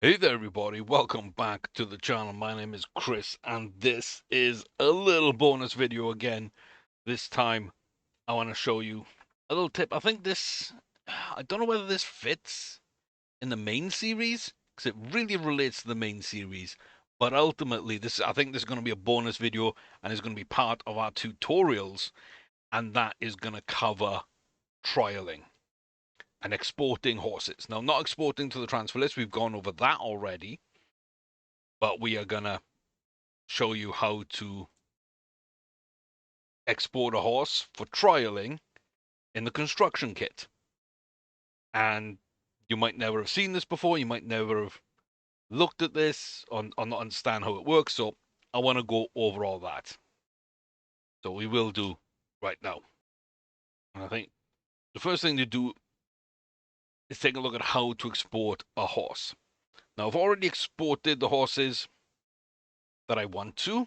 Hey there everybody, welcome back to the channel. My name is Chris and this is a little bonus video again. This time I want to show you a little tip. I don't know whether this fits in the main series because it really relates to the main series, but ultimately I think this is going to be a bonus video and it's going to be part of our tutorials, and that is going to cover trialing and exporting horses. Now, not exporting to the transfer list, we've gone over that already, but we are going to show you how to export a horse for trialing in the construction kit. And you might never have seen this before, you might never have looked at this or not understand how it works, so I want to go over all that. So we will do right now. And I think the first thing to do is take a look at how to export a horse. Now, I've already exported the horses that I want to,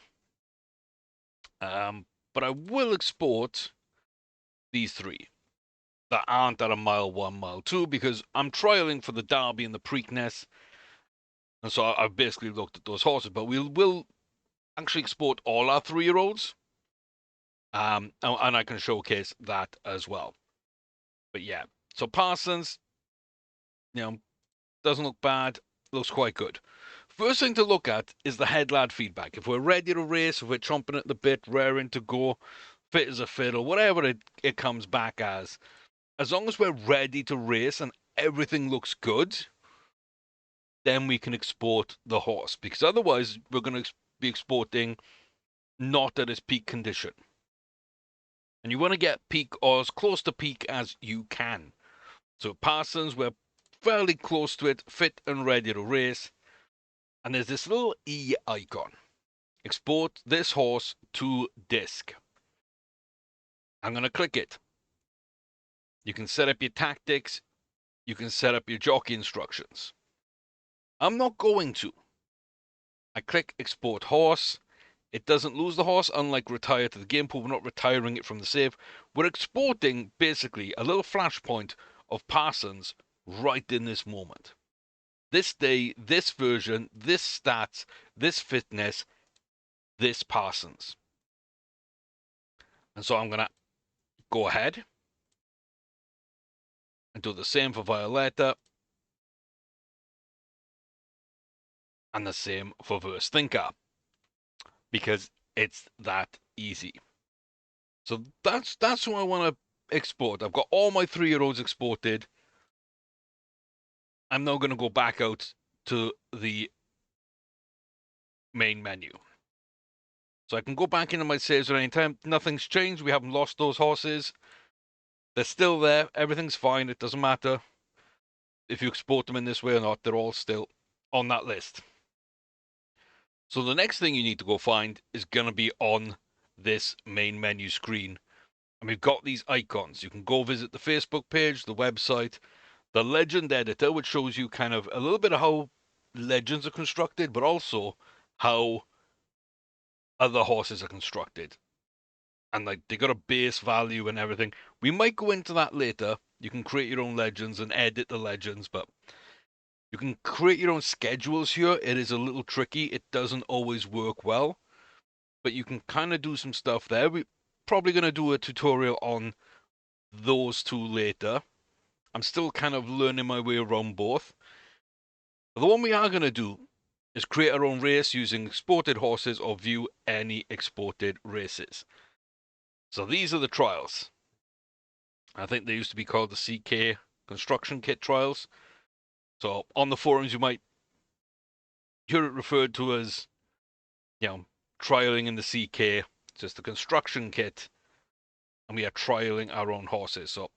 but I will export these three that aren't at a mile 1, mile 2, because I'm trialing for the Derby and the Preakness, and so I've basically looked at those horses. But we will actually export all our 3-year-olds, and I can showcase that as well. But yeah, so Parsons, doesn't look bad, looks quite good. First thing to look at is the head lad feedback. If we're ready to race, if we're chomping at the bit, raring to go, fit as a fiddle, whatever it comes back as long as we're ready to race and everything looks good, then we can export the horse, because otherwise we're going to be exporting not at its peak condition. And you want to get peak or as close to peak as you can. So Parsons, we're fairly close to it, fit and ready to race. And there's this little E icon. Export this horse to disk. I'm going to click it. You can set up your tactics. You can set up your jockey instructions. I'm not going to. I click export horse. It doesn't lose the horse, unlike retire to the game pool. We're not retiring it from the save. We're exporting basically a little flashpoint of Parsons right in this moment. This day, this version, this stats, this fitness, this Parsons. And so I'm going to go ahead and do the same for Violetta and the same for Verse Thinker, because it's that easy. So that's what I want to export. I've got all my 3-year-olds exported. I'm now going to go back out to the main menu. So I can go back into my saves at any time. Nothing's changed. We haven't lost those horses. They're still there. Everything's fine. It doesn't matter if you export them in this way or not. They're all still on that list. So the next thing you need to go find is going to be on this main menu screen. And we've got these icons. You can go visit the Facebook page, the website, the legend editor, which shows you kind of a little bit of how legends are constructed, but also how other horses are constructed. And like they got a base value and everything. We might go into that later. You can create your own legends and edit the legends, but you can create your own schedules here. It is a little tricky. It doesn't always work well, but you can kind of do some stuff there. We're probably going to do a tutorial on those two later. I'm still kind of learning my way around both. But the one we are going to do is create our own race using exported horses or view any exported races. So these are the trials. I think they used to be called the CK construction kit trials. So on the forums, you might hear it referred to as, trialing in the CK, just the construction kit, and we are trialing our own horses. So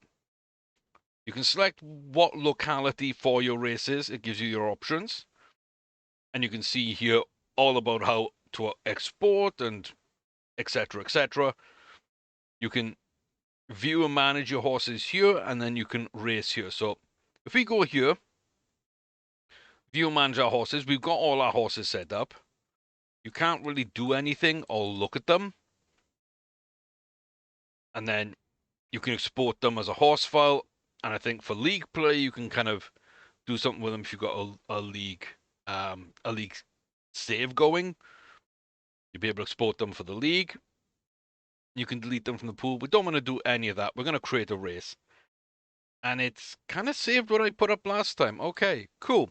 you can select what locality for your races. It gives you your options. And you can see here all about how to export and etc. etc. You can view and manage your horses here, and then you can race here. So if we go here, view and manage our horses, we've got all our horses set up. You can't really do anything or look at them. And then you can export them as a horse file. And I think for league play, you can kind of do something with them if you've got a league a league save going. You'll be able to export them for the league. You can delete them from the pool. We don't want to do any of that. We're going to create a race. And it's kind of saved what I put up last time. Okay, cool.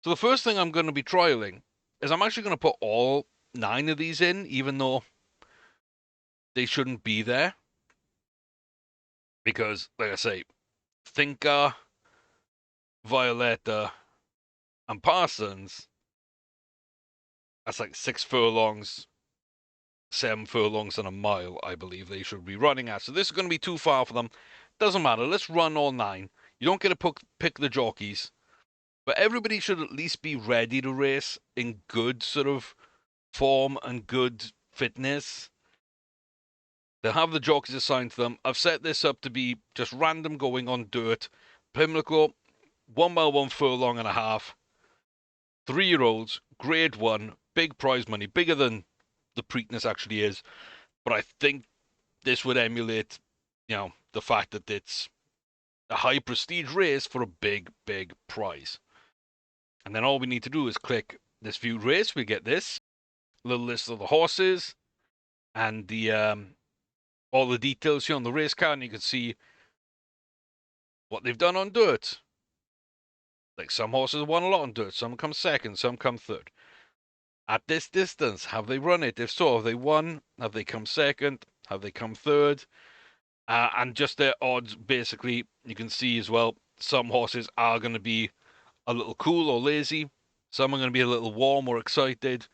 So the first thing I'm going to be trialing is I'm actually going to put all 9 of these in, even though they shouldn't be there. Because, like I say, Thinker, Violetta, and Parsons, that's like 6 furlongs, 7 furlongs and a mile, I believe they should be running at. So this is going to be too far for them. Doesn't matter. Let's run all 9. You don't get to pick the jockeys. But everybody should at least be ready to race in good sort of form and good fitness. They'll have the jockeys assigned to them. I've set this up to be just random going on dirt. Pimlico, 1 mile, 1 furlong and a half. 3-year-olds, grade 1, big prize money, bigger than the Preakness actually is. But I think this would emulate, the fact that it's a high prestige race for a big, big prize. And then all we need to do is click this viewed race. We get this little list of the horses and the all the details here on the race card, and you can see what they've done on dirt. Like some horses won a lot on dirt, some come second, some come third. At this distance, have they run it? If so, have they won? Have they come second? Have they come third? And just their odds, basically, you can see as well, some horses are going to be a little cool or lazy. Some are going to be a little warm or excited.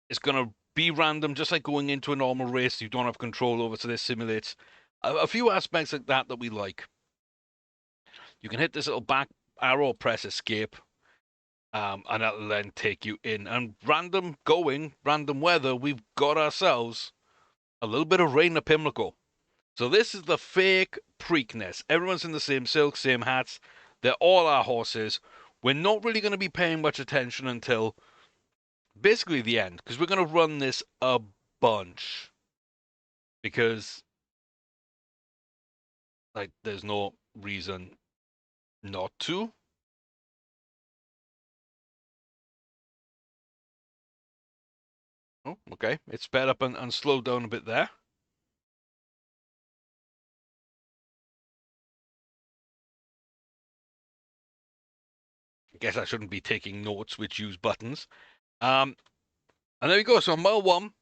It's going to be random, just like going into a normal race you don't have control over, so this simulates a few aspects like that we like. You can hit this little back arrow, press escape, and that'll then take you in. And random going, random weather, we've got ourselves a little bit of rain at Pimlico. So this is the fake Preakness. Everyone's in the same silk, same hats. They're all our horses. We're not really going to be paying much attention until basically the end, because we're going to run this a bunch. Because, like, there's no reason not to. Oh, okay. It sped up and slowed down a bit there. I guess I shouldn't be taking notes which use buttons. And there we go. So mile 1,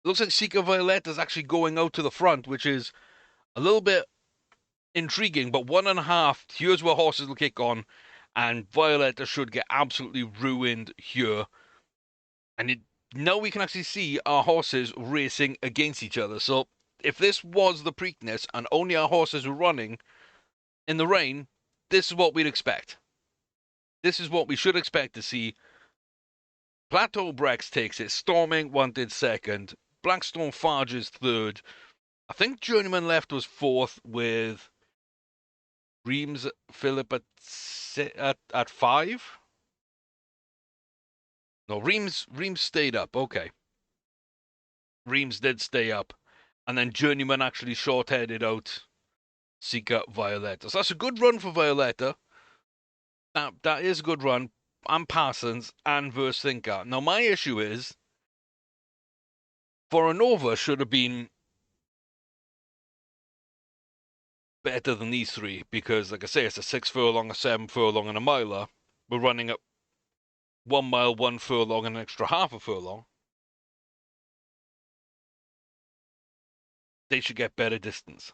looks like Seeker Violet is actually going out to the front, which is a little bit intriguing. But 1.5, here's where horses will kick on, and Violetta should get absolutely ruined here. And now we can actually see our horses racing against each other. So if this was the Preakness and only our horses were running in the rain, this is what we'd expect. This is what we should expect to see. Plateau Brex takes it. Storming wanted second. Blackstone Farges third. I think Journeyman Left was fourth with Reams Philip at 5. No, Reams stayed up. Okay. Reams did stay up. And then Journeyman actually short-headed out Seeker Violetta. So that's a good run for Violetta. That is a good run. And Parsons and Verse Thinker. Now, my issue is Voronova should have been better than these 3 because, like I say, it's a 6 furlong, a 7 furlong, and a miler. We're running at 1 mile, 1 furlong, and an extra half a furlong. They should get better distance.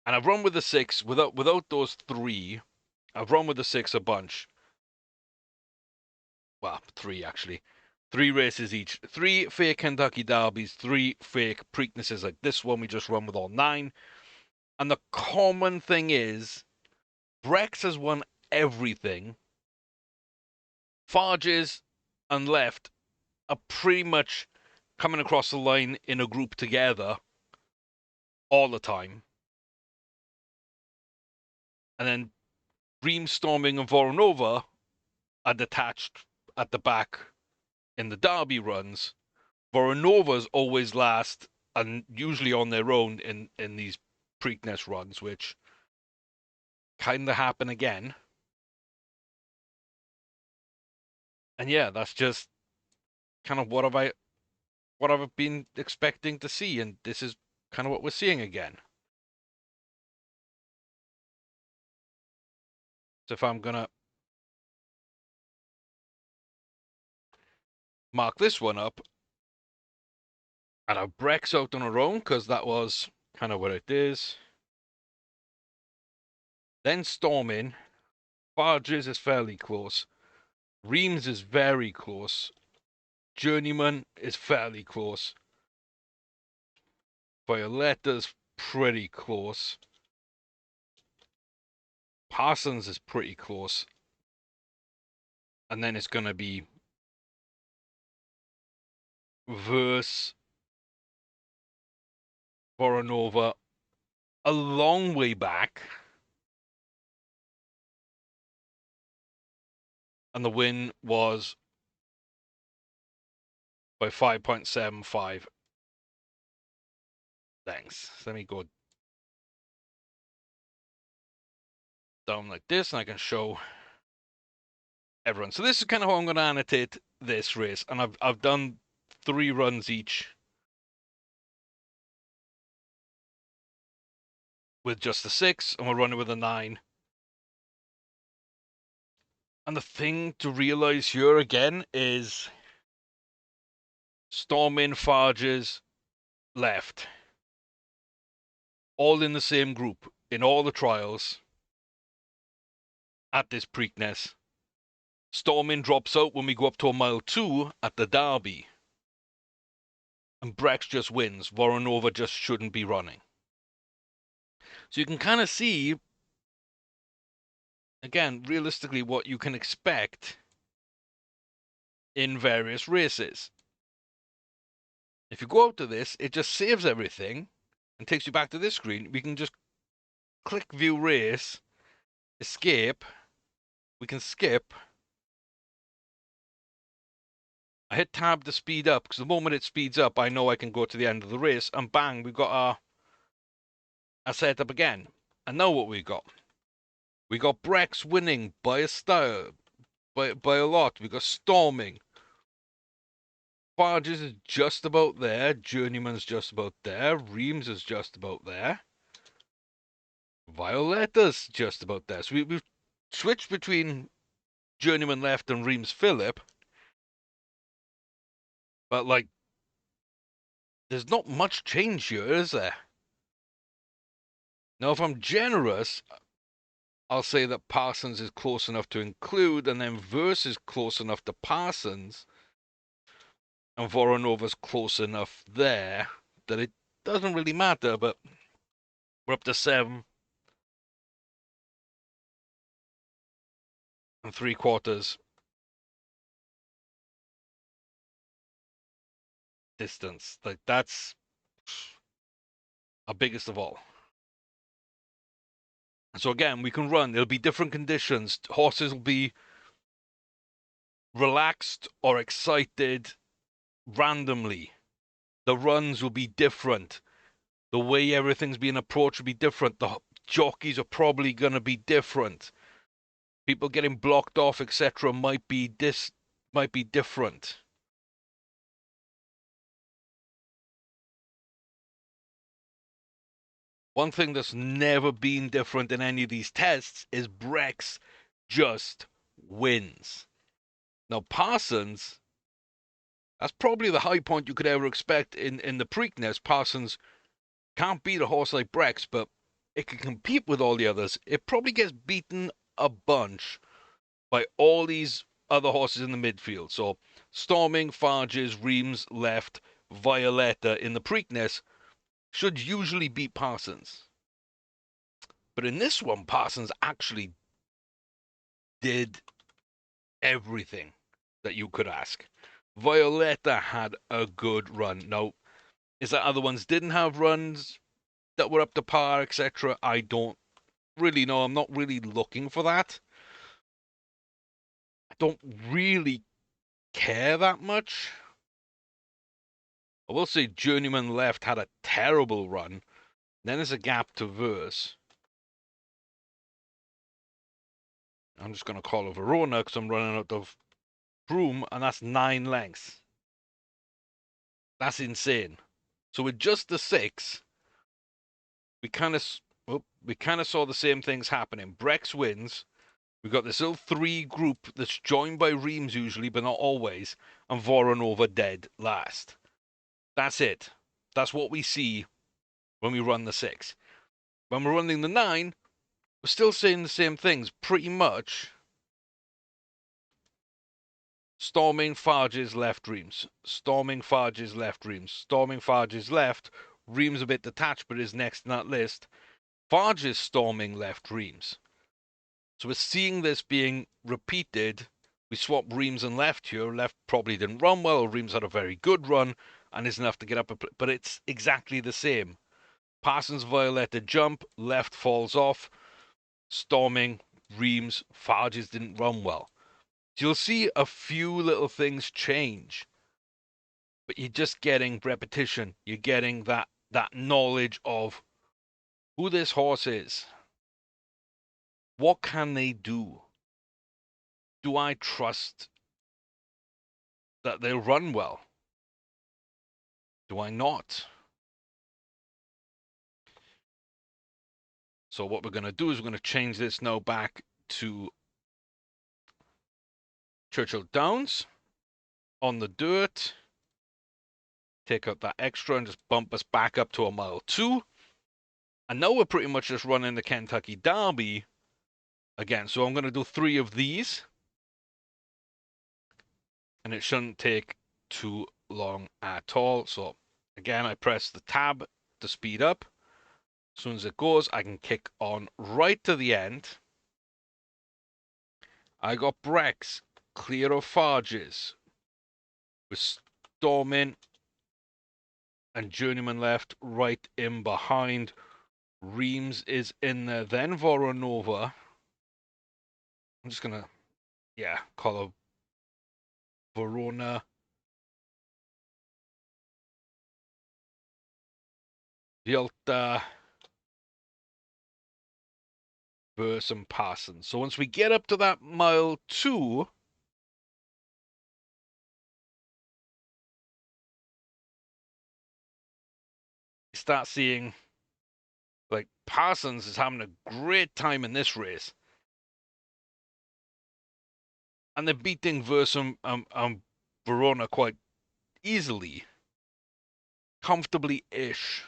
And I've run with the 6 without those 3. I've run with the 6 a bunch. Well, 3 actually. 3 races each. 3 fake Kentucky Derbies, 3 fake Preaknesses like this one. We just run with all 9. And the common thing is, Brex has won everything. Farges and Left are pretty much coming across the line in a group together all the time. And then Ream, Storming, and Voronova are detached at the back in the Derby runs. Voronova's always last and usually on their own in these Preakness runs, which kind of happen again. And yeah, that's just kind of what I've been expecting to see, and this is kind of what we're seeing again. So if I'm gonna mark this one up, and I've Brex out on her own, because that was kind of what it is. Then Stormin, Barges is fairly close. Reams is very close. Journeyman is fairly close. Violetta's pretty close. Parsons is pretty close. And then it's going to be Verse, Voronova, a long way back. And the win was by 5.75. Thanks. Let me go down like this, and I can show everyone. So this is kind of how I'm going to annotate this race, and I've done 3 runs each with just the 6, and we're running with a 9. And the thing to realize here again is Stormin, Farges, left, all in the same group in all the trials at this Preakness. Stormin drops out when we go up to a mile 2 at the Derby. And Brex just wins. Voronova just shouldn't be running. So you can kind of see, again, realistically, what you can expect in various races. If you go out to this, it just saves everything and takes you back to this screen. We can just click View Race, escape. We can skip. I hit tab to speed up, because the moment it speeds up, I know I can go to the end of the race, and bang, we've got our setup again. And now what we got? We got Brex winning by a style, by a lot. We got Storming. Barges is just about there. Journeyman's just about there. Reams is just about there. Violetta's just about there. So we've switched between Journeyman left and Reams Phillip. But, like, there's not much change here, is there? Now, if I'm generous, I'll say that Parsons is close enough to include, and then Verse is close enough to Parsons, and Voronova's close enough there that it doesn't really matter, but we're up to 7 3/4 distance. Like, that's our biggest of all. So again, we can run. There'll be different conditions. Horses will be relaxed or excited randomly. The runs will be different. The way everything's being approached will be different. The jockeys are probably going to be different. People getting blocked off, etc., might be different. One thing that's never been different in any of these tests is Brex just wins. Now, Parsons, that's probably the high point you could ever expect in the Preakness. Parsons can't beat a horse like Brex, but it can compete with all the others. It probably gets beaten a bunch by all these other horses in the midfield. So, Storming, Farges, Reams, left, Violetta in the Preakness should usually beat Parsons. But in this one, Parsons actually did everything that you could ask. Violetta had a good run. Now, is that other ones didn't have runs that were up to par, etc.? I don't really know. I'm not really looking for that. I don't really care that much. I will say Journeyman left had a terrible run. Then there's a gap to Verse. I'm just going to call her Verona because I'm running out of Broom, and that's 9 lengths. That's insane. So with just the 6, we kind of saw the same things happening. Brex wins. We've got this little 3 group that's joined by Reams usually, but not always, and Voronova dead last. That's it. That's what we see when we run the 6. When we're running the 9, we're still saying the same things, pretty much. Storming, Farges, left, Reams. Storming, Farges, left, Reams. Storming, Farges, left. Reams a bit detached, but is next in that list. Farges, storming, left, Reams. So we're seeing this being repeated. We swapped Reams and left here. Left probably didn't run well. Reams had a very good run and is enough to get up. But it's exactly the same. Parsons, Violetta jump. Left falls off. Storming, Reams, Farges didn't run well. You'll see a few little things change, but you're just getting repetition. You're getting that knowledge of who this horse is. What can they do? Do I trust that they'll run well? Do I not? So what we're going to do is we're going to change this now back to Churchill Downs on the dirt. Take out that extra and just bump us back up to a mile 2. And now we're pretty much just running the Kentucky Derby again. So I'm going to do 3 of these. And it shouldn't take too long at all. So again, I press the tab to speed up. As soon as it goes, I can kick on right to the end. I got Brex, clear of Farges, with Stormin and Journeyman left, right in behind. Reams is in there, then Voronova. I'm just gonna, call her Verona. Violta, Verse, and Parsons. So once we get up to that mile 2, you start seeing, like, Parsons is having a great time in this race. And they're beating Verse and Verona quite easily. Comfortably-ish.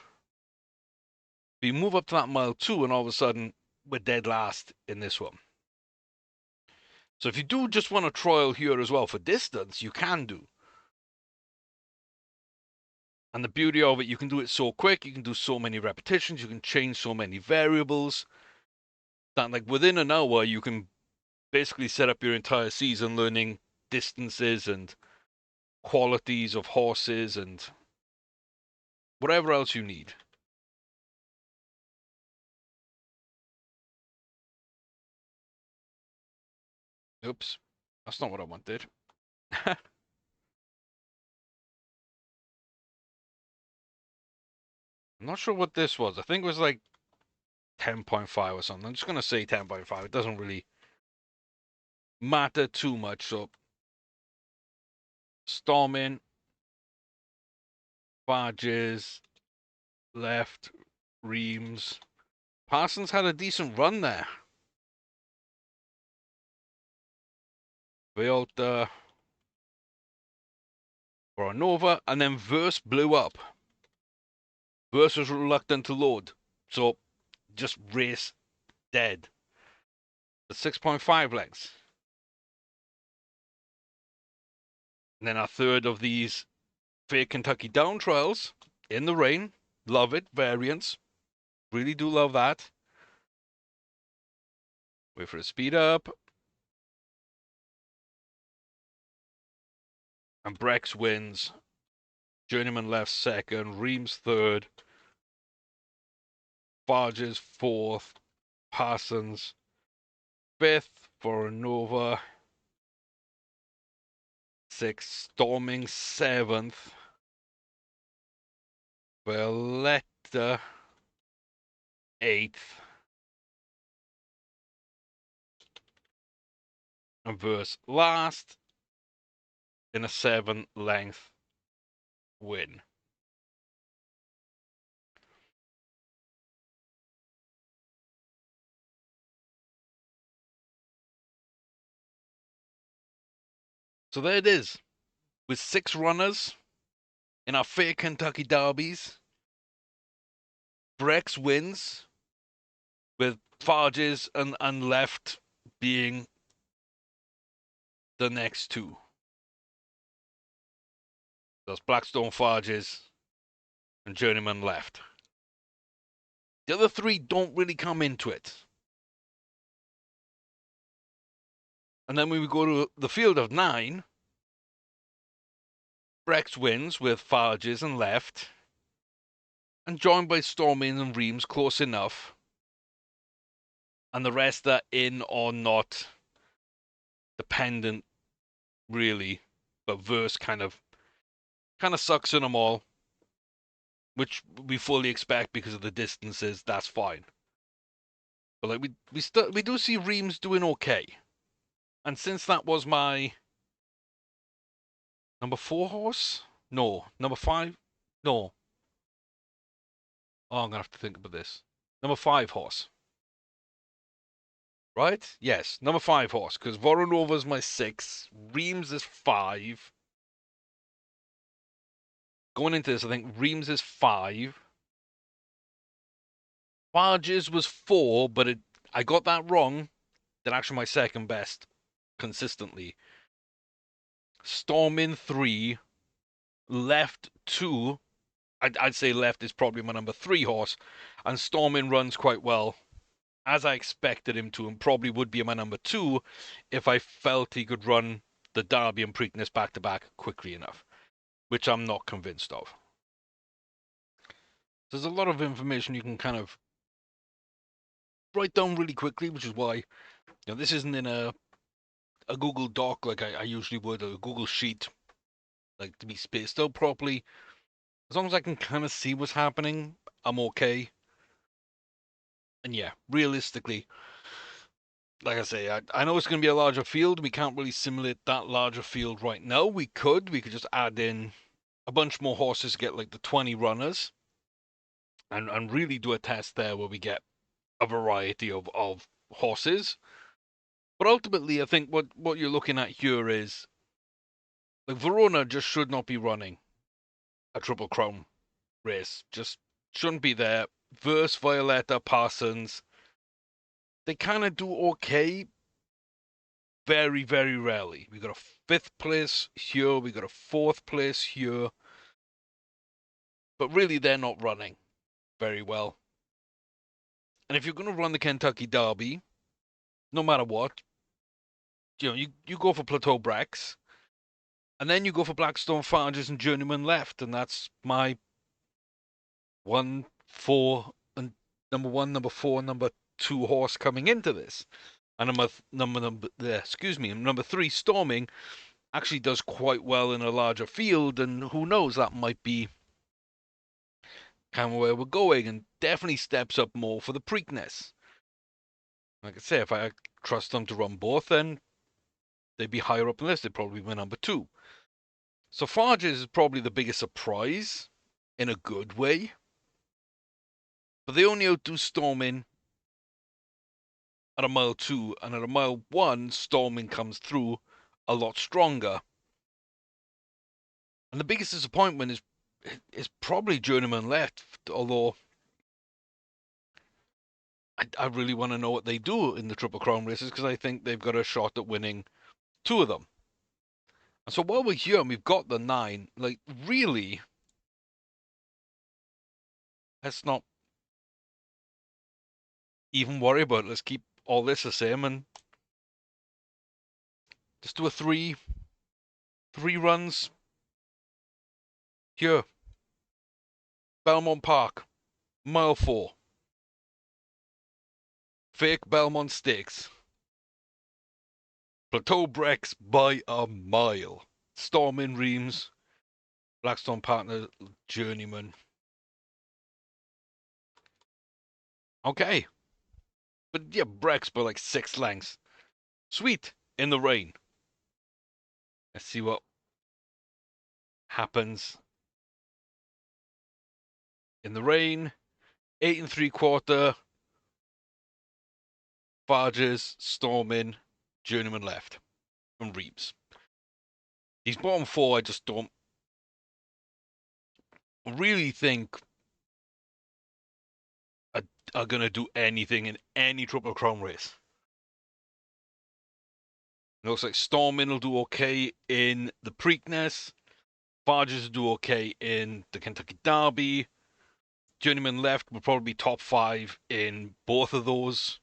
You move up to that mile 2, and all of a sudden, we're dead last in this one. So if you do just want a trial here as well for distance, you can do. And the beauty of it, you can do it so quick, you can do so many repetitions, you can change so many variables, that like within an hour, you can basically set up your entire season learning distances and qualities of horses and whatever else you need. Oops, that's not what I wanted. I'm not sure what this was. I think it was like 10.5 or something. I'm just going to say 10.5. It doesn't really matter too much. So, Storming, Barges, left, Reams. Parsons had a decent run there. Violta, Voronova, and then Verse blew up. Verse was reluctant to load, so just race dead. The 6.5 lengths. And then our third of these fair Kentucky down trials in the rain. Love it. Variants. Really do love that. Wait for it to speed up. And Brex wins. Journeyman left second. Reams third. Farges fourth. Parsons fifth. Voronova sixth. Storming seventh. Valletta eighth. And Verse last. in a 7-length win. So there it is. With 6 runners in our fair Kentucky derbies, Brex wins, with Farges and Left being the next two. Those Blackstone Farges and Journeyman Left. The other 3 don't really come into it. And then when we go to the field of 9, Brex wins with Farges and Left, and joined by Storming and Reams close enough. And the rest are in or not dependent, really. But Verse kind of sucks in them all, which we fully expect because of the distances. That's fine. But like we do see Reams doing okay. And since that was my number 4 horse, no, number 5, no. Oh, I'm gonna have to think about this. Number 5 horse. Right? Yes, number 5 horse, because Voronova's my 6, Reams is 5. Going into this, I think Reams is 5. Farges was 4, but I got that wrong. They're actually my second best consistently. Stormin 3, Left 2. I'd say Left is probably my number 3 horse, and Stormin runs quite well, as I expected him to, and probably would be my number 2 if I felt he could run the Derby and Preakness back-to-back quickly enough, which I'm not convinced of. There's a lot of information you can kind of write down really quickly, which is why this isn't in a Google Doc like I usually would, or a Google Sheet, like to be spaced out properly. As long as I can kind of see what's happening, I'm okay. And yeah, realistically, like I say, I know it's going to be a larger field. We can't really simulate that larger field right now. We could just add in a bunch more horses to get like the 20 runners, and really do a test there where we get a variety of horses. But ultimately, I think what you're looking at here is, like, Verona just should not be running a Triple Crown race. Just shouldn't be there. Verse, Violetta, Parsons, they kind of do okay. Very, very rarely. We got a 5th place here. We got a 4th place here. But really, they're not running very well. And if you're going to run the Kentucky Derby, no matter what, you go for Plateau Brex, and then you go for Blackstone Farges and Journeyman Left, and that's my 1, 4, and number 1, number 4, number 2 horse coming into this. And number 3, Storming, actually does quite well in a larger field, and who knows, that might be kind of where we're going, and definitely steps up more for the Preakness. Like I say, if I trust them to run both, then they'd be higher up on the list. They'd probably be number 2. So Farges is probably the biggest surprise, in a good way. But they only outdo Storming at a mile 2, and at a mile 1, Storming comes through a lot stronger. And the biggest disappointment is probably Journeyman Left, although I really want to know what they do in the Triple Crown races, because I think they've got a shot at winning 2 of them. And so while we're here and we've got the 9, like, really, let's not even worry about it. Let's keep all this the same and just do a 3 runs here. Belmont Park, mile 4. Fake Belmont Stakes. Plateau Brex by a mile. Stormin Reams, Blackstone Partner, Journeyman. Okay. But yeah, Brex by like 6 lengths. Sweet. In the rain. Let's see what happens in the rain. 8 3/4, barges, storming, journeyman left, and reaps. These bottom four, I just don't really think are going to do anything in any Triple Crown race. It looks like Stormin will do okay in the Preakness. Barges will do okay in the Kentucky Derby. Journeyman left will probably be top 5 in both of those.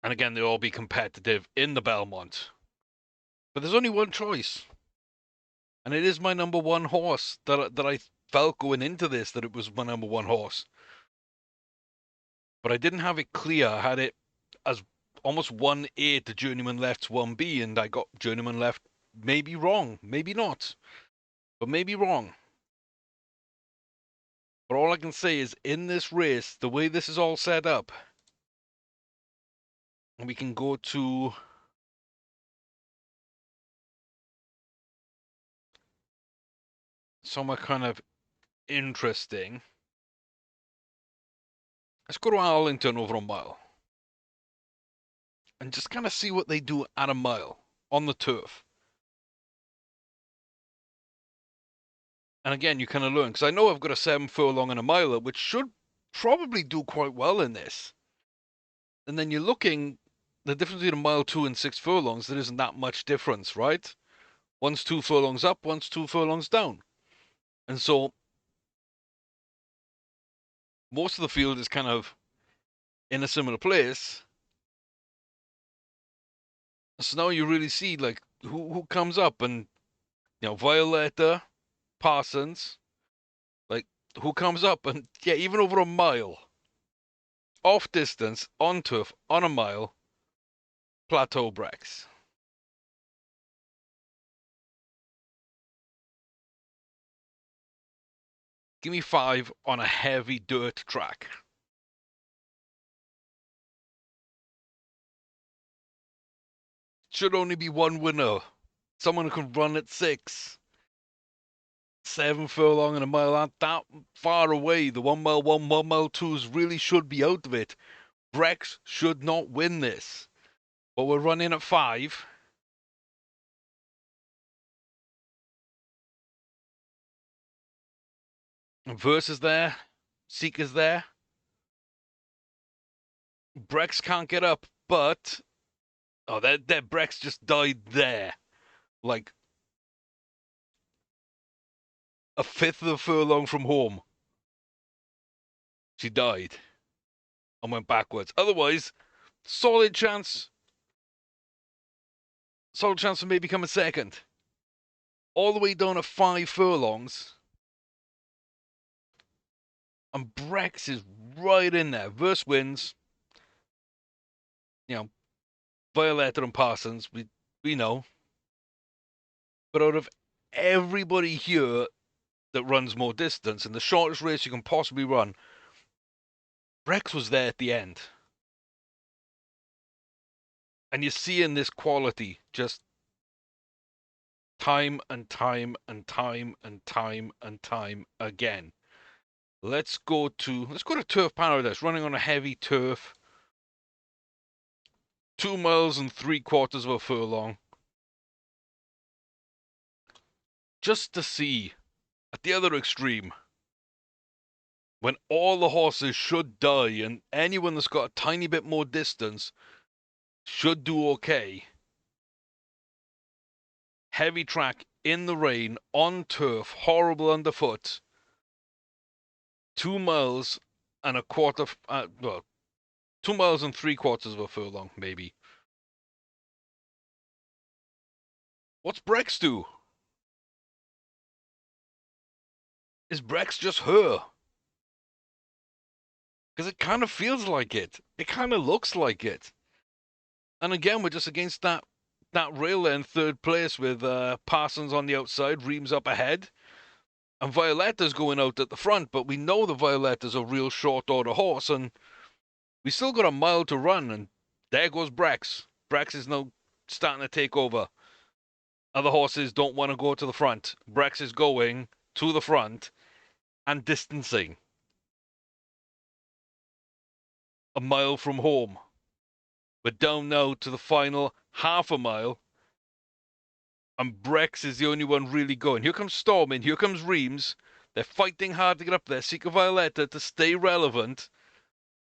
And again, they'll all be competitive in the Belmont. But there's only one choice. And it is my number one horse that I felt going into this that it was my number one horse. But I didn't have it clear. I had it as almost 1A to Journeyman Left's 1B, and I got Journeyman Left maybe wrong, maybe not, but maybe wrong. But all I can say is in this race, the way this is all set up, and we can go to somewhere kind of interesting. Let's go to Arlington over a mile and just kind of see what they do at a mile on the turf. And again, you kind of learn, because I know I've got a 7 furlong and a miler, which should probably do quite well in this. And then you're looking, the difference between a mile 2 and 6 furlongs, there isn't that much difference, right? One's 2 furlongs up, one's 2 furlongs down. And so most of the field is kind of in a similar place. So now you really see like who comes up, and Violetta, Parsons, like who comes up, and yeah, even over a mile off distance on turf on a mile, Plateau Brex. Give me 5 on a heavy dirt track. Should only be one winner. Someone who can run at 6. 7 furlong and a mile aren't that far away. The 1 mile 1, 1 mile 2s really should be out of it. Brex should not win this. But we're running at 5. Verse is there. Seeker's there. Brex can't get up, but... Oh, that Brex just died there. Like... a fifth of a furlong from home. She died. And went backwards. Otherwise, solid chance. Solid chance for me becoming second. All the way down at 5 furlongs. And Brex is right in there. Verse wins. Violetta and Parsons, we know. But out of everybody here that runs more distance, in the shortest race you can possibly run, Brex was there at the end. And you're seeing this quality just time and time and time and time and time again. Let's go to Turf Paradise, running on a heavy turf. 2 miles and 3/4 of a furlong. Just to see, at the other extreme, when all the horses should die and anyone that's got a tiny bit more distance should do okay. Heavy track, in the rain, on turf, horrible underfoot. 2 miles and a quarter, 2 miles and 3/4 of a furlong, maybe. What's Brex do? Is Brex just her? Because it kind of feels like it. It kind of looks like it. And again, we're just against that rail there in third place with Parsons on the outside, Reams up ahead. And Violetta's going out at the front, but we know the Violetta's a real short order horse, and we still got a mile to run, and there goes Brex. Brex is now starting to take over. Other horses don't want to go to the front. Brex is going to the front and distancing. A mile from home. We're down now to the final half a mile. And Brex is the only one really going. Here comes Stormin, here comes Reams. They're fighting hard to get up there. Seeker Violetta to stay relevant.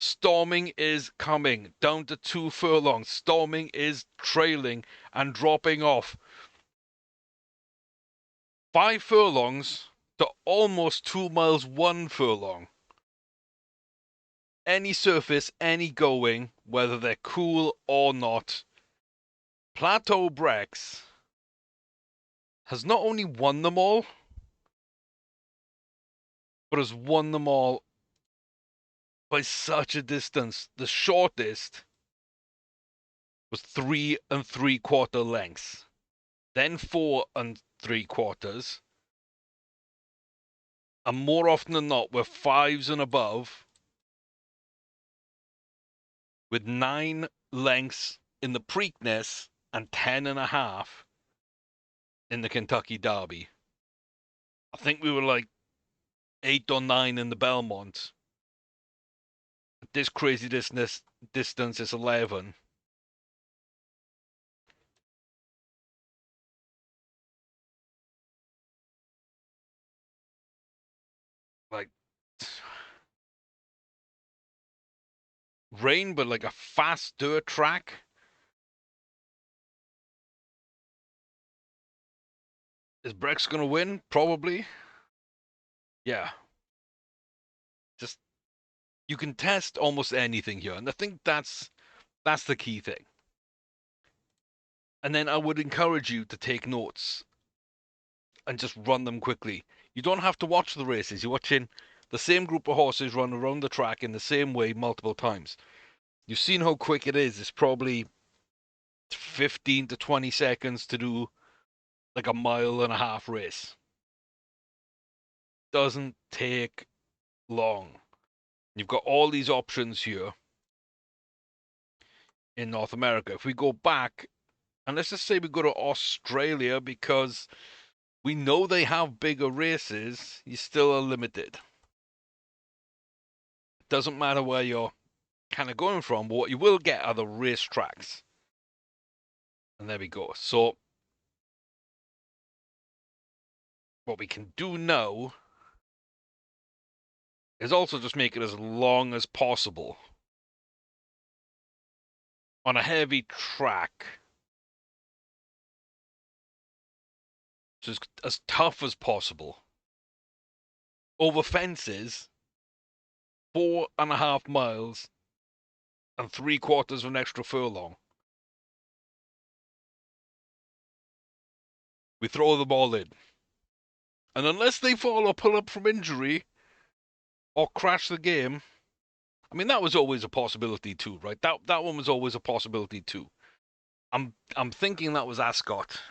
Storming is coming down to 2 furlongs. Storming is trailing and dropping off. 5 furlongs to almost 2 miles, 1 furlong. Any surface, any going, whether they're cool or not. Plateau Brex has not only won them all, but has won them all by such a distance. The shortest was 3 3/4 lengths, then 4 3/4, and more often than not, we're 5s and above, with 9 lengths in the Preakness and 10.5 in the Kentucky Derby. I think we were like 8 or 9 in the Belmont. This crazy distance is 11. Like rain, but like a fast dirt track. Is Brex gonna win? Probably. Yeah. Just you can test almost anything here, and I think that's the key thing. And then I would encourage you to take notes and just run them quickly. You don't have to watch the races. You're watching the same group of horses run around the track in the same way multiple times. You've seen how quick it is. It's probably 15 to 20 seconds to do like a 1.5 mile race. Doesn't take long. You've got all these options here in North America. If we go back, and let's just say we go to Australia, because we know they have bigger races, you still are limited. It doesn't matter where you're kind of going from, but what you will get are the racetracks. And there we go. So what we can do now is also just make it as long as possible on a heavy track. Just as tough as possible. Over fences, 4.5 miles and 3/4 of an extra furlong. We throw them all in. And unless they fall or pull up from injury or crash the game, I mean, that was always a possibility too, right? That one was always a possibility too. I'm thinking that was Ascot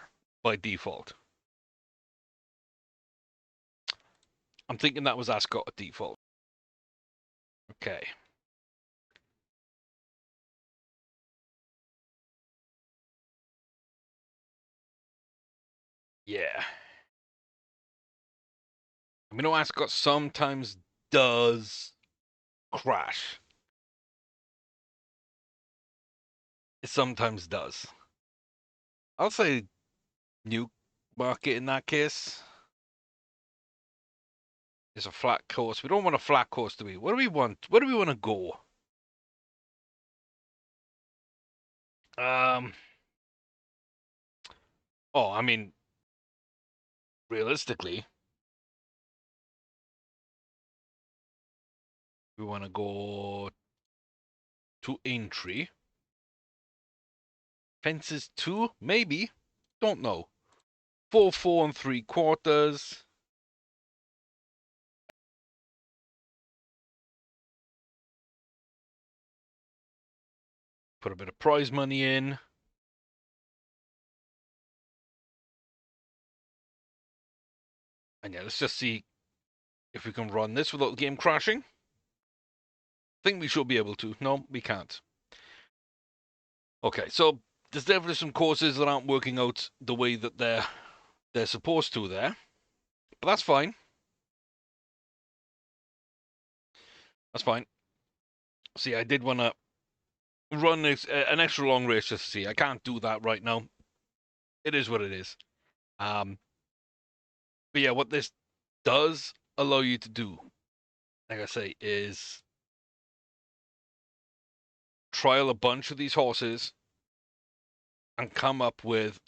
by default. I'm thinking that was Ascot at default. Okay. Yeah. I mean, Ascot sometimes does crash. It sometimes does. I'll say Newmarket in that case. It's a flat course. We don't want a flat course, do we? What do we want? Where do we want to go? Oh, I mean, realistically, we want to go to Aintree. Fences 2, maybe. Don't know. 4, 4 3/4. Put a bit of prize money in. And yeah, let's just see if we can run this without the game crashing. I think we should be able to. No, we can't. Okay, so There's definitely some courses that aren't working out the way that they're supposed to there, but that's fine. That's fine. See, I did want to run an extra long race just to see. I can't do that right now. It is what it is. But yeah, what this does allow you to do, like I say, is trial a bunch of these horses and come up with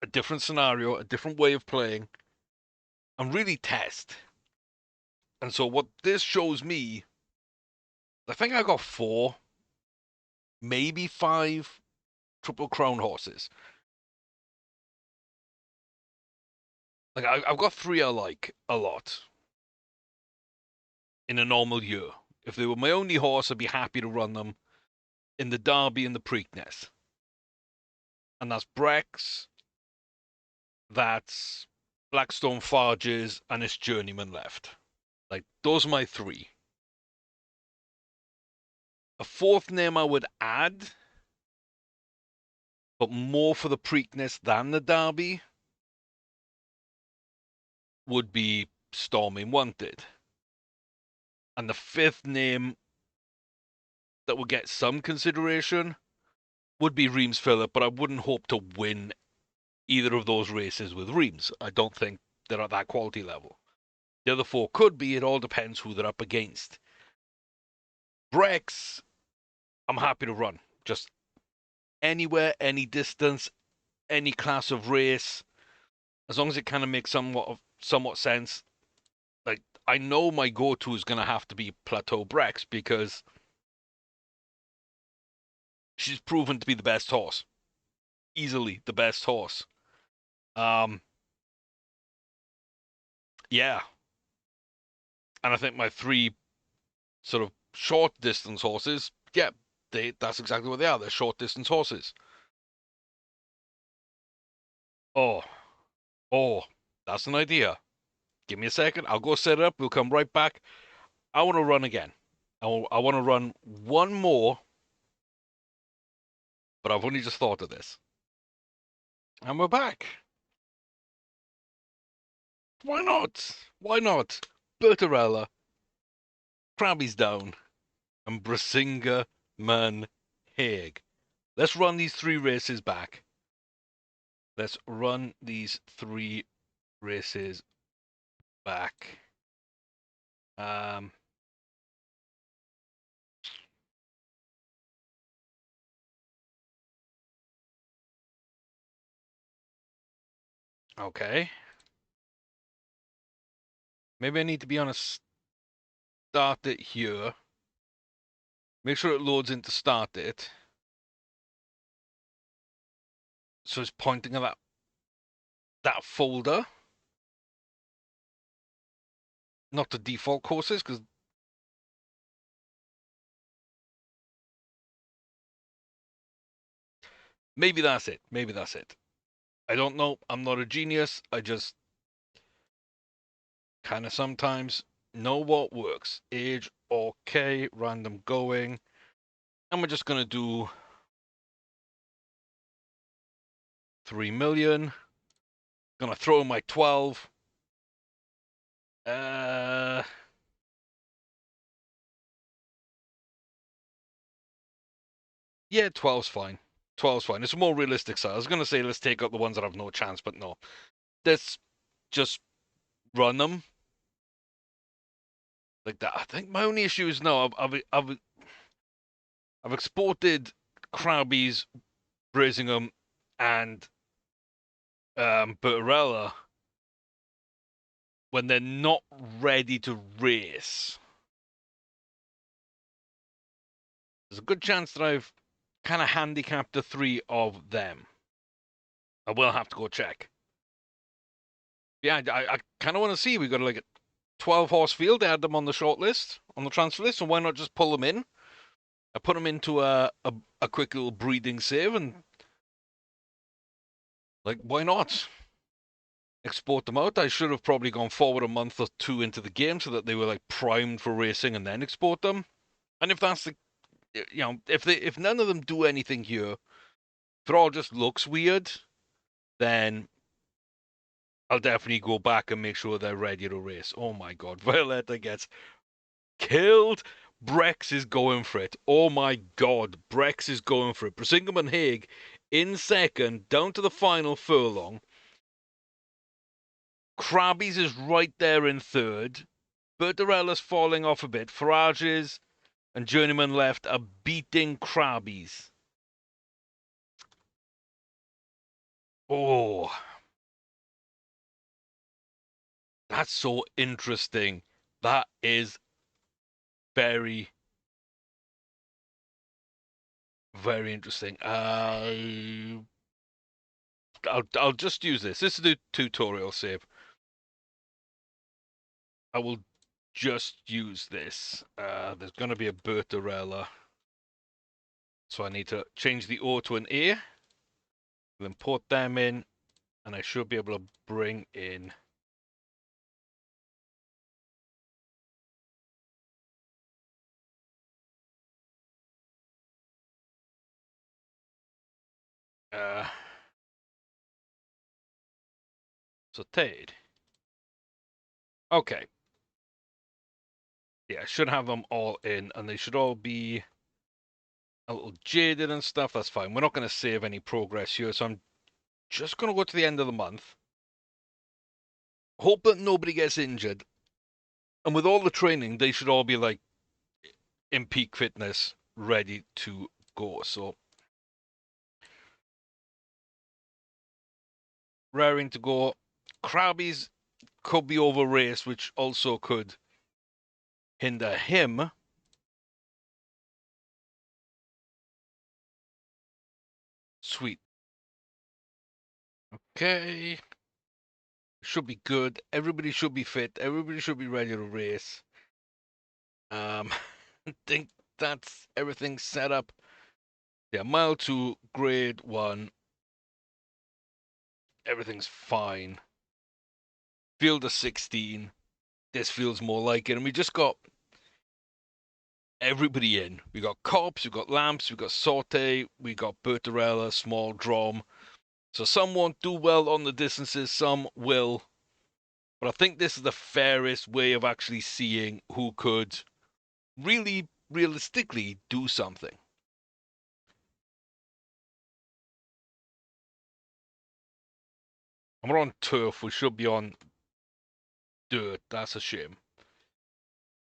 a different scenario, a different way of playing, and really test. And so what this shows me, I think I got 4, maybe 5 Triple Crown horses. Like I've got 3 I like a lot in a normal year. If they were my only horse, I'd be happy to run them in the Derby and the Preakness. And that's Brex, that's Blackstone Farges, and it's Journeyman left. Like, those are my 3. A 4th name I would add, but more for the Preakness than the Derby, would be Storming Wanted. And the 5th name that would get some consideration would be Reims Phillip, but I wouldn't hope to win either of those races with Reims. I don't think they're at that quality level. The other 4 could be, it all depends who they're up against. Brex, I'm happy to run. Just anywhere, any distance, any class of race, as long as it kind of makes somewhat sense. Like, I know my go-to is going to have to be Plateau Brex because she's proven to be the best horse. Easily the best horse. Yeah. And I think my 3 sort of short distance horses, yeah, that's exactly what they are. They're short distance horses. Oh, that's an idea. Give me a second. I'll go set it up. We'll come right back. I want to run again. I want to run one more, but I've only just thought of this. And we're back. Why not? Why not? Bertarella, Krabby's down, and Brasinga Man Haig. Let's run these 3 races back. Let's run these 3 races back. Okay. Maybe I need to be on a start it here. Make sure it loads into start it. So it's pointing at that folder. Not the default courses, because maybe that's it. Maybe that's it. I don't know. I'm not a genius. I just kind of sometimes know what works. Age, okay, random going. And we're just going to do 3 million. Going to throw in my 12. Yeah, 12's fine. 12's fine. It's a more realistic size. I was going to say let's take out the ones that have no chance, but no. Let's just run them like that. I think my only issue is no. I've exported Krabby's, Brazingham, and Bertarella when they're not ready to race. There's a good chance that I've kind of handicapped the 3 of them. I will have to go check. Yeah, I kind of want to see. We've got like a 12 horse field. They had them on the short list, on the transfer list, so why not just pull them in? I put them into a quick little breeding save, and like, why not export them out? I should have probably gone forward a month or 2 into the game so that they were like primed for racing and then export them. And if that's if none of them do anything here, if it all just looks weird, then I'll definitely go back and make sure they're ready to race. Oh my god, Violetta gets killed. Brex is going for it. Oh my god, Brex is going for it. Brisingham and Haig in second, down to the final furlong. Krabby's is right there in third. Bertarella's falling off a bit. Farage's and Journeyman left are beating Krabby's. Oh, that's so interesting. That is very, very interesting. I'll just use this. This is the tutorial save. I will just use this. There's going to be a Bertarella. So I need to change the O to an A. Then put them in. And I should be able to bring in... sauteed. Okay. Yeah, I should have them all in, and they should all be a little jaded and stuff. That's fine. We're not going to save any progress here, so I'm just going to go to the end of the month. Hope that nobody gets injured. And with all the training, they should all be, like, in peak fitness, ready to go. So, raring to go. Krabby's could be over race, which also could hinder him. Sweet. Okay. Should be good. Everybody should be fit. Everybody should be ready to race. I think that's everything set up. Yeah, mile 2, grade 1. Everything's fine. Field of 16. This feels more like it. And we just got everybody in. We got Cops, we got Lamps, we got Saute, we got Bertarella, Small Drom. So some won't do well on the distances, some will. But I think this is the fairest way of actually seeing who could really, realistically do something. And we're on turf, we should be on dirt. That's a shame.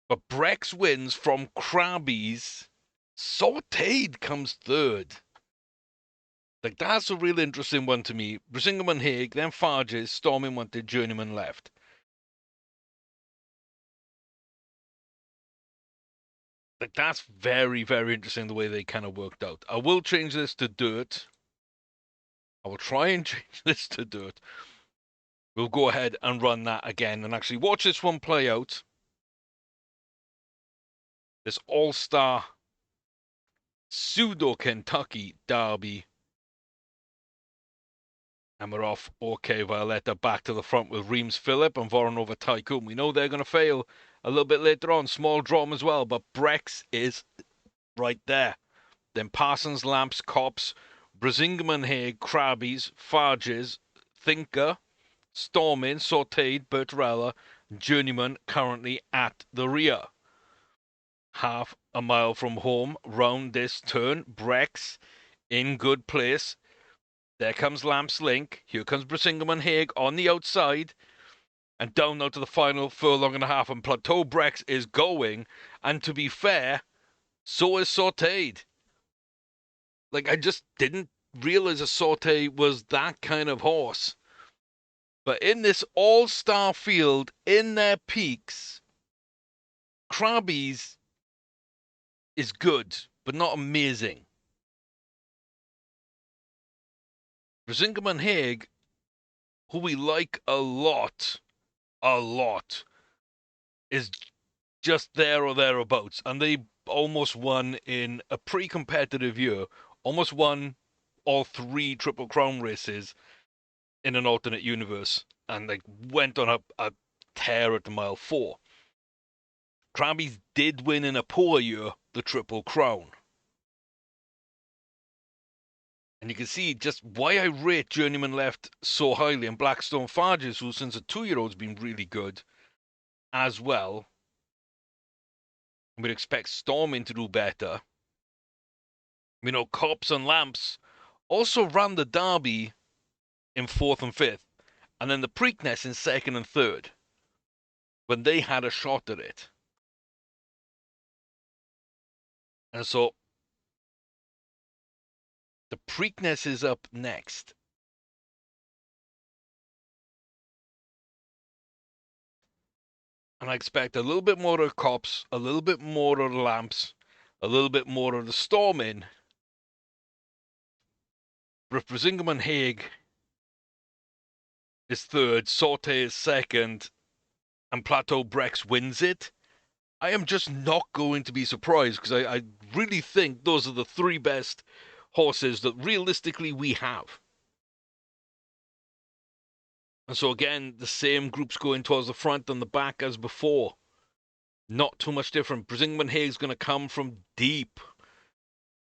But Brex wins from Krabby's. Sauteed comes third. Like, that's a real interesting one to me. Brisingham and Haig, then Farges, Storming wanted, Journeyman left. Like, that's very, very interesting the way they kind of worked out. I will change this to dirt. I will try and change this to dirt. We'll go ahead and run that again and actually watch this one play out. This all-star pseudo-Kentucky derby. And we're off. Okay, Violetta back to the front with Reams Phillip and Voronova Tycoon. We know they're going to fail a little bit later on. Small Drum as well, but Brex is right there. Then Parsons, Lamps, Cops, Brisingham and Haig, Krabby's, Farges, Thinker, Stormin, Sauteed, Bertarella, Journeyman currently at the rear. Half a mile from home, round this turn, Brex in good place. There comes Lamps Link. Here comes Brisingham and Haig on the outside. And down now to the final furlong and a half. And Plateau Brex is going. And to be fair, so is Sauteed. Like, I just didn't realize a Saute was that kind of horse. But in this all-star field, in their peaks, Krabby's is good, but not amazing. Brisingham and Haig, who we like a lot, is just there or thereabouts. And they almost won in a pre-competitive year, almost won all 3 Triple Crown races in an alternate universe, and like went on a tear at the mile 4. Krabby's did win in a poor year the Triple Crown. And you can see just why I rate Journeyman Left so highly, and Blackstone Farges, who since a 2-year-old's been really good as well. We'd expect Storming to do better. You know, Cops and Lamps also ran the Derby in 4th and 5th, and then the Preakness in 2nd and 3rd, when they had a shot at it. And so the Preakness is up next. And I expect a little bit more of Cops, a little bit more of the Lamps, a little bit more of the Storming. But Brisingham and Haig is 3rd, Saute is 2nd, and Plateau Brex wins it, I am just not going to be surprised, because I really think those are the 3 best horses that realistically we have. And so again, the same groups going towards the front and the back as before. Not too much different. Brisingham and Haig's going to come from deep.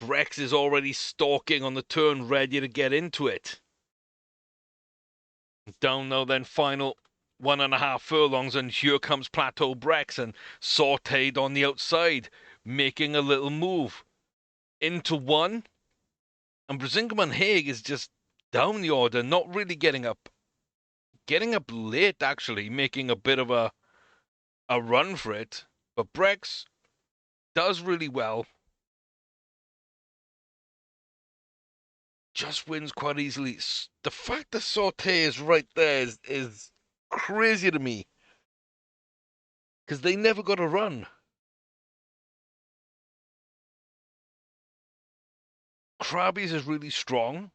Brex is already stalking on the turn, ready to get into it. Down now then, final 1.5 furlongs, and here comes Plateau Brex, and Sauteed on the outside, making a little move into 1. And Brisingham and Haig is just down the order, not really getting up. Getting up late, actually, making a bit of a run for it. But Brex does really well. Just wins quite easily. The fact that Saute is right there is crazy to me, because they never got a run. Krabby's is really strong.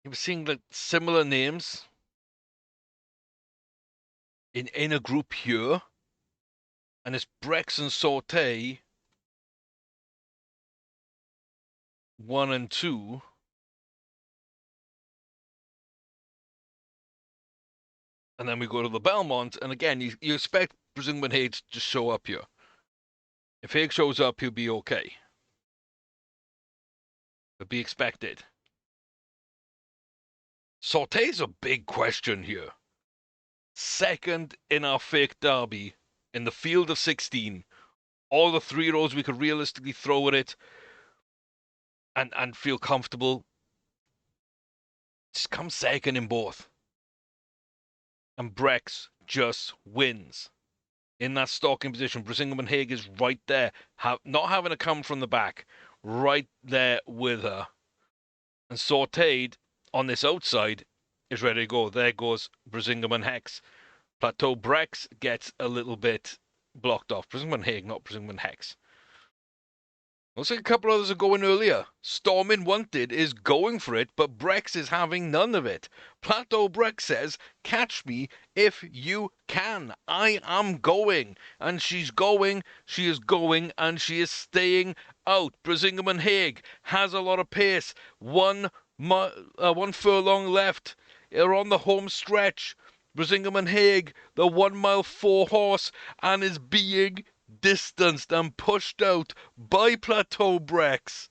You were seeing like similar names in a group here, and it's Brex and Saute 1 and 2. And then we go to the Belmont, and again, you expect Brisingham Haig to just show up here. If Haig shows up, he'll be okay. It'll be expected. Saute's a big question here. 2nd in our fake derby, in the field of 16. All the 3-year-olds we could realistically throw at it and feel comfortable. Just come 2nd in both. And Brex just wins. In that stalking position, Brisingham and Haig is right there, not having to come from the back, right there with her. And Sauteed on this outside is ready to go. There goes Brisingham and Hex. Plateau Brex gets a little bit blocked off. Brisingham and Haig, not Brisingham and Hex. Looks like a couple others are going earlier. Stormin' Wanted is going for it, but Brex is having none of it. Plateau Brex says, catch me if you can. I am going. And she's going, she is going, and she is staying out. Brisingham and Haig has a lot of pace. One furlong left. They're on the home stretch. Brisingham and Haig, the 1 mile 4 horse, and is being distanced and pushed out by Plateau Brex.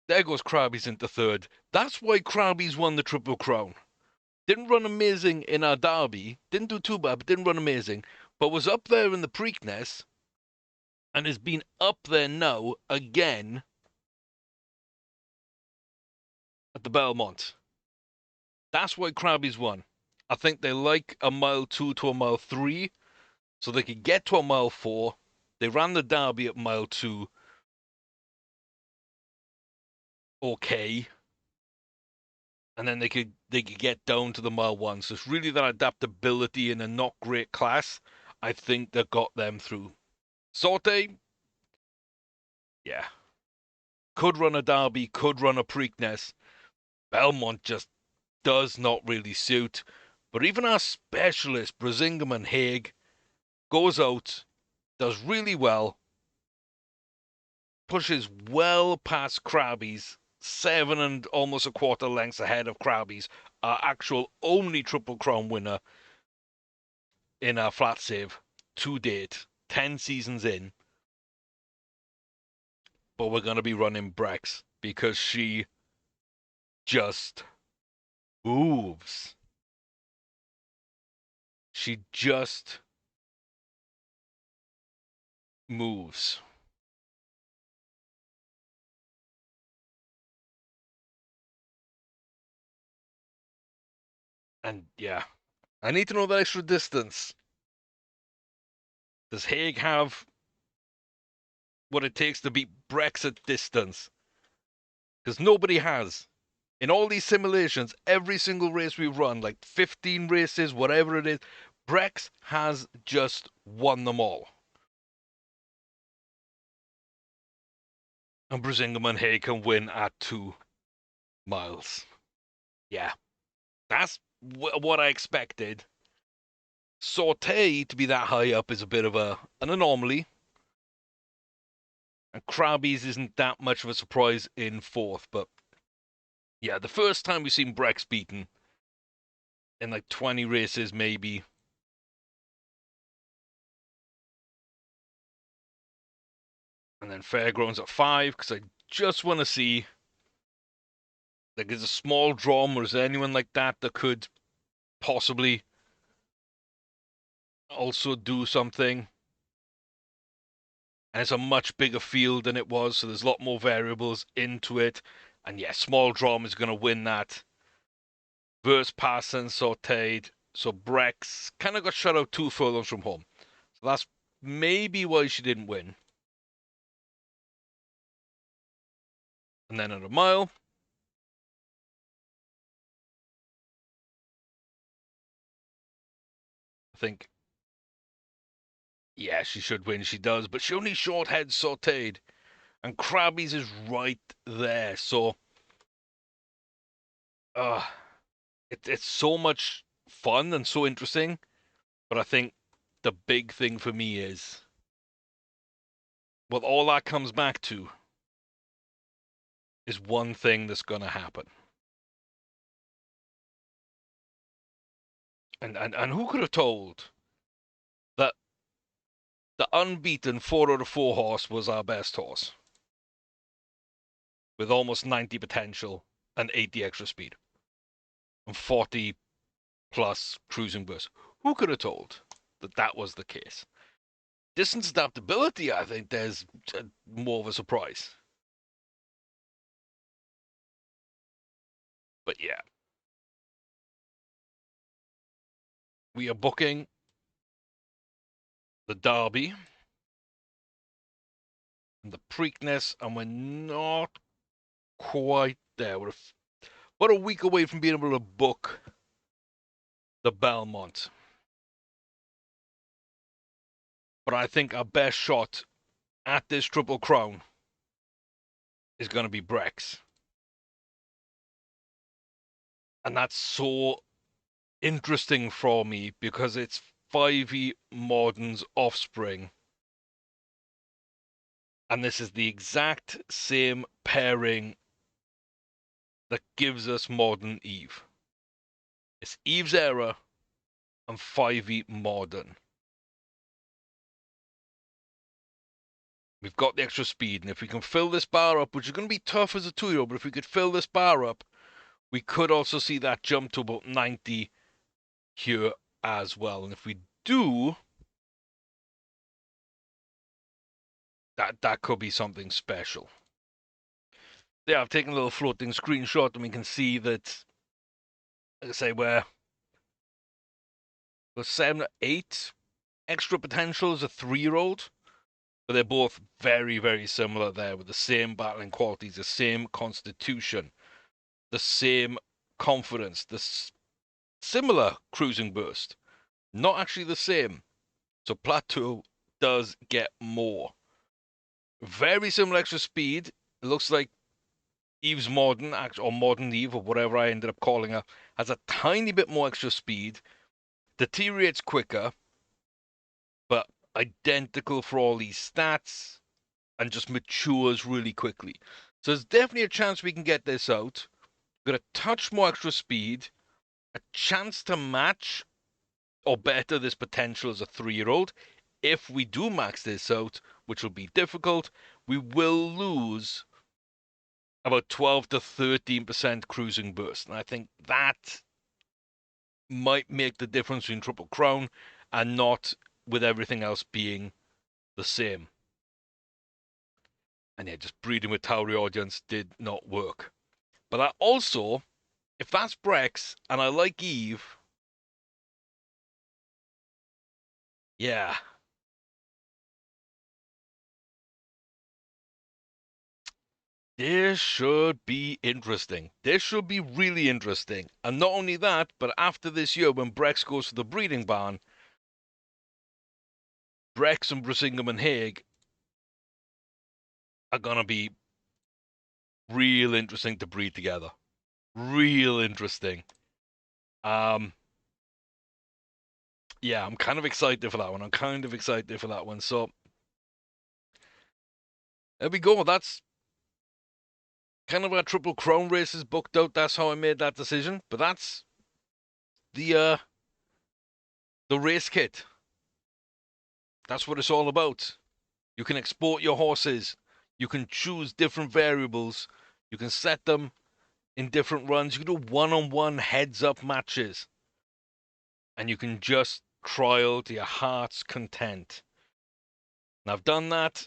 There goes Krabby's into 3rd. That's why Krabby's won the Triple Crown. Didn't run amazing in our derby. Didn't do too bad, but didn't run amazing. But was up there in the Preakness, and has been up there now again at the Belmont. That's why Krabby's won. I think they like a mile 2 to a mile 3. So they could get to a mile 4. They ran the derby at mile 2. Okay. And then they could get down to the mile 1. So it's really that adaptability in a not great class, I think, that got them through. Saute, yeah. Could run a derby, could run a Preakness. Belmont just does not really suit. But even our specialist, Brisingham and Haig, goes out, does really well, pushes well past Krabby's, 7 and almost a quarter lengths ahead of Krabby's, our actual only Triple Crown winner in our flat save. to date, 10 seasons in, but we're going to be running Brex because she just moves. She just moves. And yeah, I need to know that extra distance. Does Haig have what it takes to beat Brex at distance? Because nobody has. In all these simulations, every single race we've run, like 15 races, whatever it is, Brex has just won them all. And Brisingham and Hay can win at 2 miles. Yeah, that's what I expected. Saute to be that high up is a bit of an anomaly. And Krabby's isn't that much of a surprise in 4th, but yeah, the first time we've seen Brex beaten in like 20 races, maybe. And then Fairgrounds at 5, because I just want to see, like, is a small drum, or is there anyone like that could possibly also do something? And it's a much bigger field than it was, so there's a lot more variables into it. And yeah, small drum is going to win that. Verse pass and sauteed. So Brex kind of got shut out 2 furlongs from home. So that's maybe why she didn't win. And then at a mile, I think, yeah, she should win. She does, but she only short head sauteed. And Krabby's is right there. So, it's so much fun and so interesting. But I think the big thing for me is, what all that comes back to is one thing that's going to happen. And who could have told that the unbeaten 4 out of 4 horse was our best horse? With almost 90 potential and 80 extra speed. And 40 plus cruising burst. Who could have told that that was the case? Distance adaptability, I think there's more of a surprise. But yeah. We are booking the Derby and the Preakness, and we're not quite there. We're about a week away from being able to book the Belmont. But I think our best shot at this Triple Crown is going to be Brex. And that's so interesting for me because it's 5e Modern's offspring. And this is the exact same pairing that gives us Modern Eve. It's Eve's Era and 5e Modern. We've got the extra speed, and if we can fill this bar up, which is going to be tough as a 2-year-old, but if we could fill this bar up, we could also see that jump to about 90 here as well. And if we do, that could be something special. Yeah, I've taken a little floating screenshot, and we can see that, like I say, we're 7 or 8 extra potential as a 3-year-old. But they're both very, very similar there, with the same battling qualities, the same constitution, the same confidence, the similar cruising burst. Not actually the same. So Plateau does get more. Very similar extra speed. It looks like Eve's Modern, or Modern Eve, or whatever I ended up calling her, has a tiny bit more extra speed, deteriorates quicker, but identical for all these stats, and just matures really quickly. So there's definitely a chance we can get this out. We've got a touch more extra speed, a chance to match or better this potential as a 3-year-old, if we do max this out, which will be difficult, we will lose about 12 to 13% cruising burst. And I think that might make the difference between Triple Crown and not with everything else being the same. And yeah, just breeding with Tauri audience did not work. But I also, if that's Brex and I like Eve, yeah. This should be interesting. This should be really interesting. And not only that, but after this year, when Brex goes to the breeding barn, Brex and Brisingham and Haig are going to be real interesting to breed together. Real interesting. Yeah, I'm kind of excited for that one. So there we go. That's kind of our Triple Crown races booked out. That's how I made that decision. But that's the race kit. That's what it's all about. You can export your horses. You can choose different variables. You can set them in different runs. You can do one-on-one heads-up matches. And you can just trial to your heart's content. And I've done that.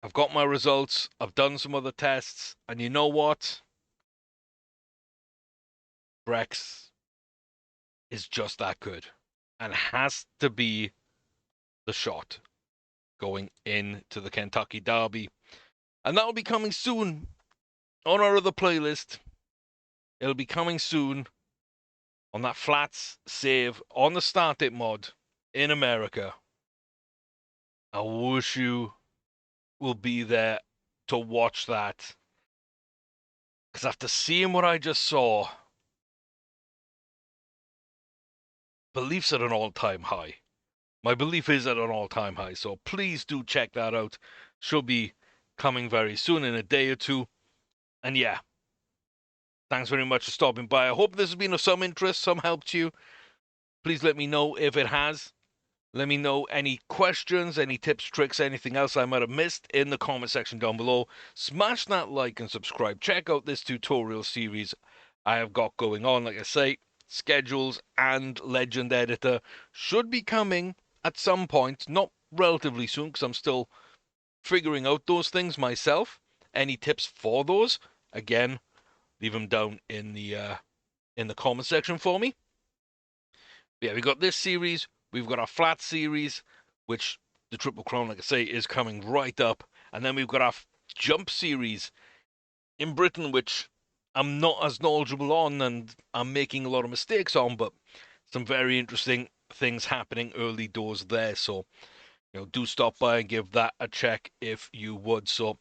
I've got my results. I've done some other tests. And you know what? Brex is just that good. And has to be the shot going into the Kentucky Derby. And that'll be coming soon on our other playlist. It'll be coming soon on that flats save on the Start It mod in America. I wish you will be there to watch that. Because after seeing what I just saw, belief's at an all-time high. My belief is at an all-time high, so please do check that out. Should be coming very soon, in a day or two. And yeah, thanks very much for stopping by. I hope this has been of some interest, some help to you. Please let me know if it has. Let me know any questions, any tips, tricks, anything else I might have missed in the comment section down below. Smash that like and subscribe. Check out this tutorial series I have got going on. Like I say, schedules and legend editor should be coming at some point, not relatively soon, because I'm still figuring out those things myself. Any tips for those, again, leave them down in the comment section for me. But yeah, we've got this series, we've got our flat series, which the Triple Crown, like I say, is coming right up, and then we've got our jump series in Britain, which I'm not as knowledgeable on, and I'm making a lot of mistakes on, but some very interesting things happening early doors there. So, do stop by and give that a check if you would. So,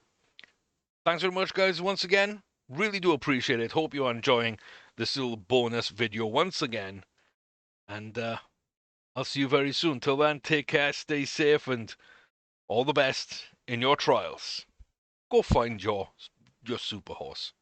thanks very much, guys, once again. Really do appreciate it. Hope you're enjoying this little bonus video once again. And I'll see you very soon. Till then, take care, stay safe, and all the best in your trials. Go find your super horse.